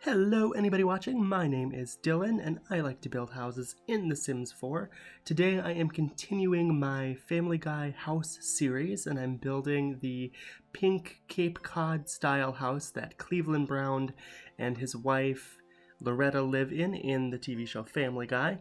Hello anybody watching, my name is Dylan and I like to build houses in The Sims 4. Today I am continuing my Family Guy house series and I'm building the pink Cape Cod style house that Cleveland Brown and his wife Loretta live in the TV show Family Guy.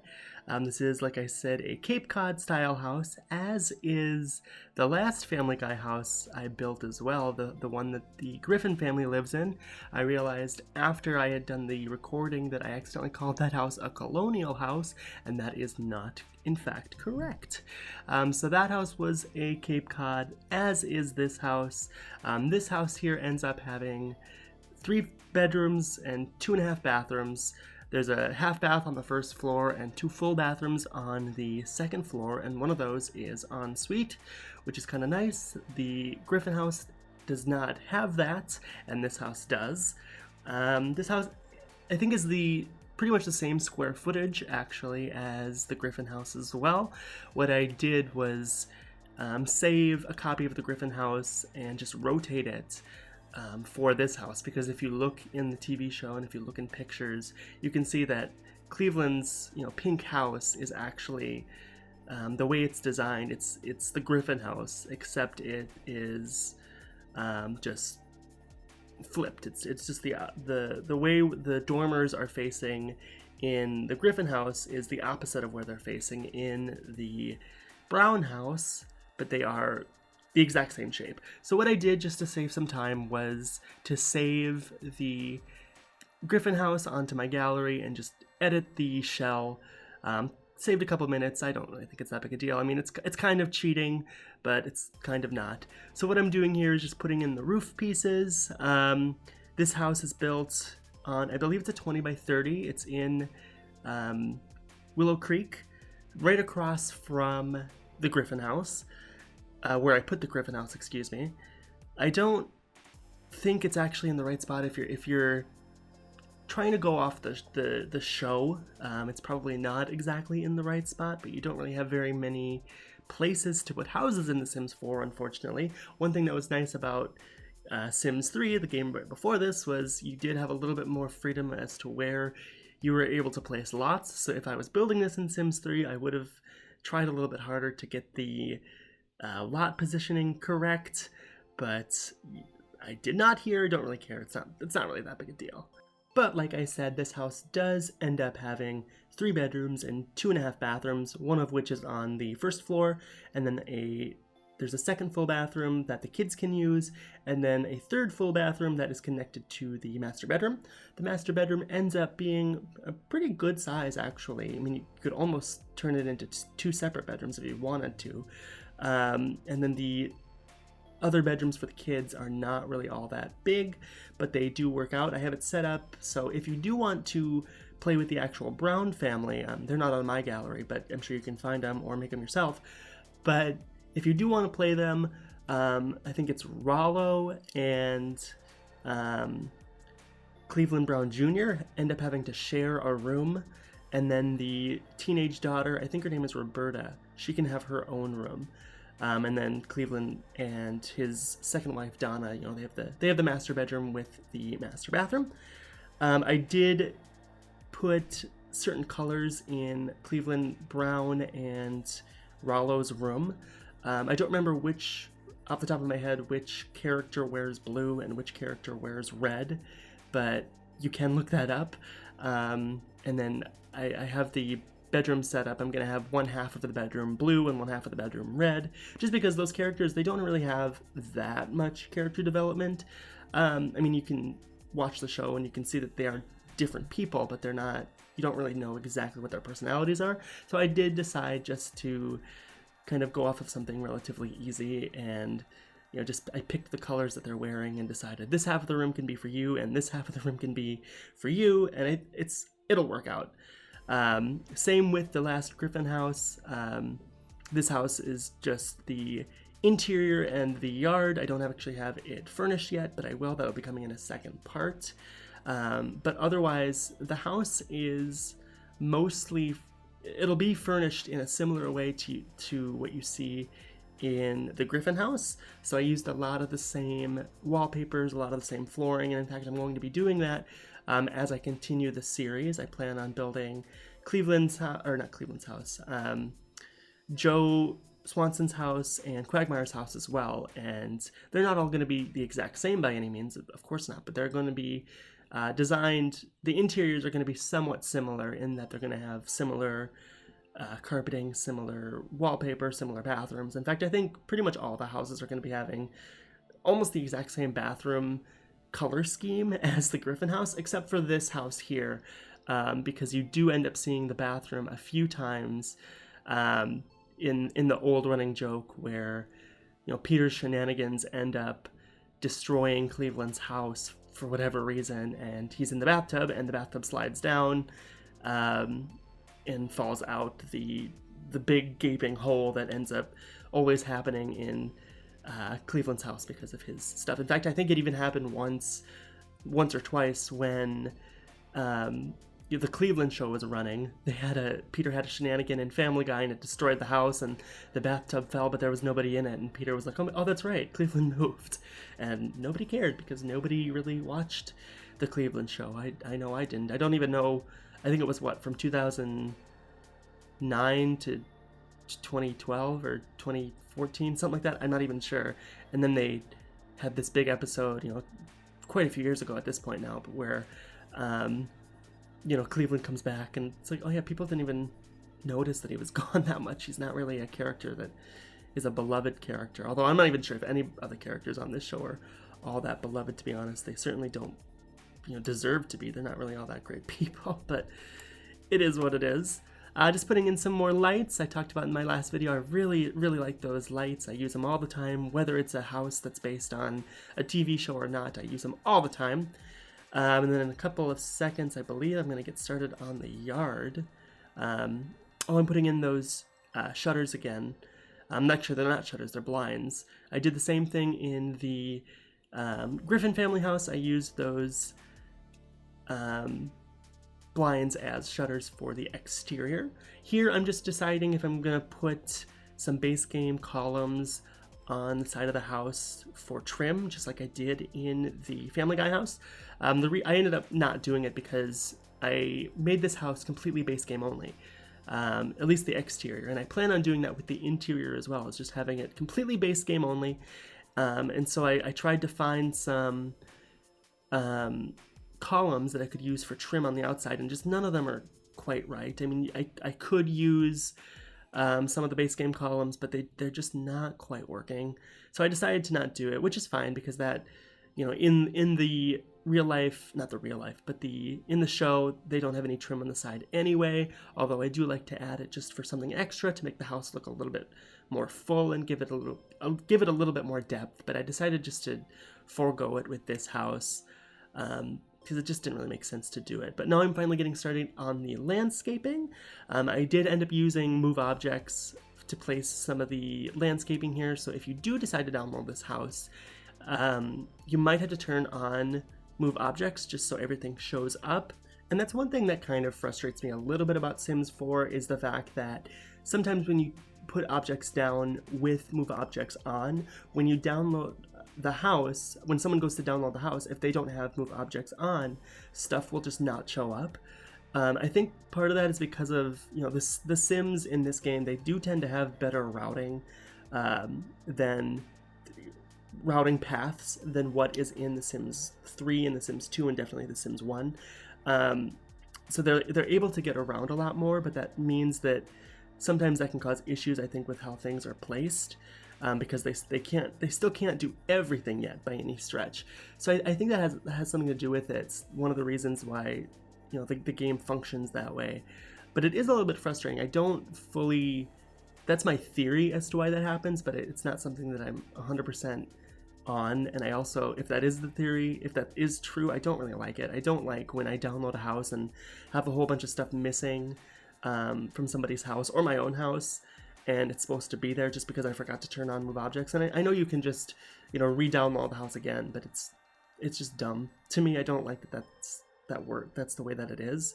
This is, like I said, a Cape Cod style house, as is the last Family Guy house I built as well, the one that the Griffin family lives in. I realized after I had done the recording that I accidentally called that house a colonial house, and that is not in fact correct. So that house was a Cape Cod, as is this house. This house here ends up having 3 bedrooms and 2.5 bathrooms. There's a half bath on the first floor and 2 full bathrooms on the second floor, and one of those is en suite, which is kind of nice. The Griffin house does not have that, and this house does. This house, I think, is pretty much the same square footage actually as the Griffin house as well. What I did was save a copy of the Griffin house and just rotate it for this house, because if you look in the TV show and if you look in pictures, you can see that Cleveland's pink house is actually the way it's designed. It's the Griffin house, except it is just flipped. It's just the way the dormers are facing in the Griffin house is the opposite of where they're facing in the Brown house, but they are the exact same shape. So what I did, just to save some time, was to save the Griffin house onto my gallery and just edit the shell. Saved a couple minutes. I don't really think it's that big a deal. I mean, it's kind of cheating, but it's kind of not. So what I'm doing here is just putting in the roof pieces. This house is built on, I believe it's a 20 by 30. It's in Willow Creek, right across from the Griffin house. Where I put the Griffin house, excuse me. I don't think it's actually in the right spot if you're trying to go off the show. It's probably not exactly in the right spot, but you don't really have very many places to put houses in The Sims 4, unfortunately. One thing that was nice about Sims 3, the game right before this, was you did have a little bit more freedom as to where you were able to place lots. So if I was building this in Sims 3, I would have tried a little bit harder to get the lot positioning correct, but I did not here. Don't really care. It's not really that big a deal. But like I said, this house does end up having 3 bedrooms and 2.5 bathrooms, one of which is on the first floor, and then there's a second full bathroom that the kids can use, and then a third full bathroom that is connected to the master bedroom. The master bedroom ends up being a pretty good size, actually. I mean, you could almost turn it into 2 separate bedrooms if you wanted to. And then the other bedrooms for the kids are not really all that big, but they do work out. I have it set up so if you do want to play with the actual Brown family, they're not on my gallery, but I'm sure you can find them or make them yourself. But if you do want to play them, I think it's Rollo and Cleveland Brown Jr. end up having to share a room, and then the teenage daughter, I think her name is Roberta, she can have her own room. And then Cleveland and his second wife Donna, they have the master bedroom with the master bathroom. I did put certain colors in Cleveland Brown and Rollo's room. I don't remember off the top of my head, which character wears blue and which character wears red, but you can look that up. And then I have the bedroom set up. I'm going to have one half of the bedroom blue and one half of the bedroom red, just because those characters, they don't really have that much character development. I mean, you can watch the show and you can see that they are different people, but you don't really know exactly what their personalities are. So I did decide just to kind of go off of something relatively easy, and I picked the colors that they're wearing and decided this half of the room can be for you and this half of the room can be for you, and it'll work out. Same with the last Griffin house. This house is just the interior and the yard. I don't actually have it furnished yet, but I will. That'll be coming in a second part. But otherwise, the house is mostly, it'll be furnished in a similar way to what you see in the Griffin house. So I used a lot of the same wallpapers, a lot of the same flooring, and in fact I'm going to be doing that as I continue the series. I plan on building Joe Swanson's house and Quagmire's house as well, and they're not all going to be the exact same by any means, of course not, but they're going to be designed, the interiors are going to be somewhat similar in that they're going to have similar carpeting, similar wallpaper, similar bathrooms. In fact, I think pretty much all the houses are going to be having almost the exact same bathroom color scheme as the Griffin house, except for this house here, because you do end up seeing the bathroom a few times in the old running joke where, you know, Peter's shenanigans end up destroying Cleveland's house for whatever reason, and he's in the bathtub, and the bathtub slides down and falls out the big gaping hole that ends up always happening in Cleveland's house because of his stuff. In fact, I think it even happened once or twice when the Cleveland show was running. Peter had a shenanigan in Family Guy, and it destroyed the house, and the bathtub fell, but there was nobody in it. And Peter was like, "Oh, that's right, Cleveland moved," and nobody cared because nobody really watched the Cleveland show. I know I didn't. I don't even know. I think it was from 2009 to 2012 or 2014, something like that. I'm not even sure. And then they had this big episode, you know, quite a few years ago at this point now, but where you know, Cleveland comes back, and it's like, oh yeah, people didn't even notice that he was gone that much. He's not really a character that is a beloved character. Although I'm not even sure if any other characters on this show are all that beloved, to be honest. They certainly don't, you know, deserve to be. They're not really all that great people, but it is what it is. Just putting in some more lights. I talked about in my last video, I really like those lights. I use them all the time, whether it's a house that's based on a TV show or not. I use them all the time. And then in a couple of seconds, I believe I'm going to get started on the yard. I'm putting in those shutters again. Actually, they're not shutters, they're blinds. I did the same thing in the Griffin family house. I used those blinds as shutters for the exterior. Here, I'm just deciding if I'm going to put some base game columns on the side of the house for trim, just like I did in the Family Guy house. I ended up not doing it because I made this house completely base game only, at least the exterior, and I plan on doing that with the interior as well, as just having it completely base game only. And so I tried to find some columns that I could use for trim on the outside, and just none of them are quite right. I mean, I could use some of the base game columns, but they're just not quite working. So I decided to not do it, which is fine, because that, you know, in the real life, not the real life, but in the show, they don't have any trim on the side anyway, although I do like to add it just for something extra to make the house look a little bit more full and give it a little bit more depth. But I decided just to forego it with this house, because it just didn't really make sense to do it. But now I'm finally getting started on the landscaping. I did end up using Move Objects to place some of the landscaping here, so if you do decide to download this house, you might have to turn on Move Objects just so everything shows up. And that's one thing that kind of frustrates me a little bit about Sims 4, is the fact that sometimes when you put objects down with Move Objects on, when you download the house, when someone goes to download the house, if they don't have Move Objects on, stuff will just not show up. I think part of that is because of, you know, the Sims in this game, they do tend to have better routing routing paths than what is in The Sims 3 and The Sims 2 and definitely The Sims 1. So they're able to get around a lot more, but that means that sometimes that can cause issues, I think, with how things are placed. Because they still can't do everything yet by any stretch. So I think that has something to do with it. It's one of the reasons why, you know, the game functions that way. But it is a little bit frustrating. I don't fully, that's my theory as to why that happens, but it's not something that I'm 100% on. And I also, if that is the theory, if that is true, I don't really like it. I don't like when I download a house and have a whole bunch of stuff missing from somebody's house or my own house, and it's supposed to be there just because I forgot to turn on Move Objects. And I know you can just, you know, re-download the house again, but it's just dumb. To me, I don't like that's the way that it is.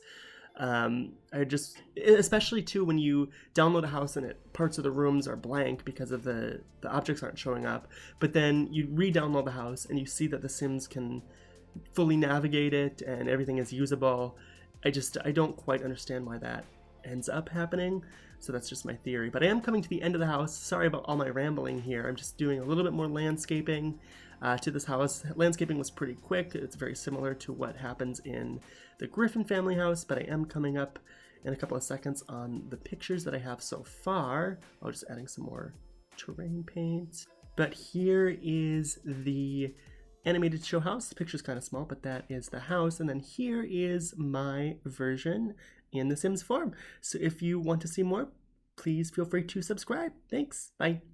I just, especially too when you download a house and parts of the rooms are blank because of the objects aren't showing up, but then you re-download the house and you see that the Sims can fully navigate it and everything is usable. I don't quite understand why that ends up happening. So that's just my theory. But I am coming to the end of the house. Sorry about all my rambling here. I'm just doing a little bit more landscaping to this house. Landscaping was pretty quick. It's very similar to what happens in the Griffin family house, but I am coming up in a couple of seconds on the pictures that I have so far. I'll just adding some more terrain paint. But here is the animated show house. The picture's kind of small, but that is the house. And then here is my version in the Sims form. So if you want to see more, please feel free to subscribe. Thanks. Bye.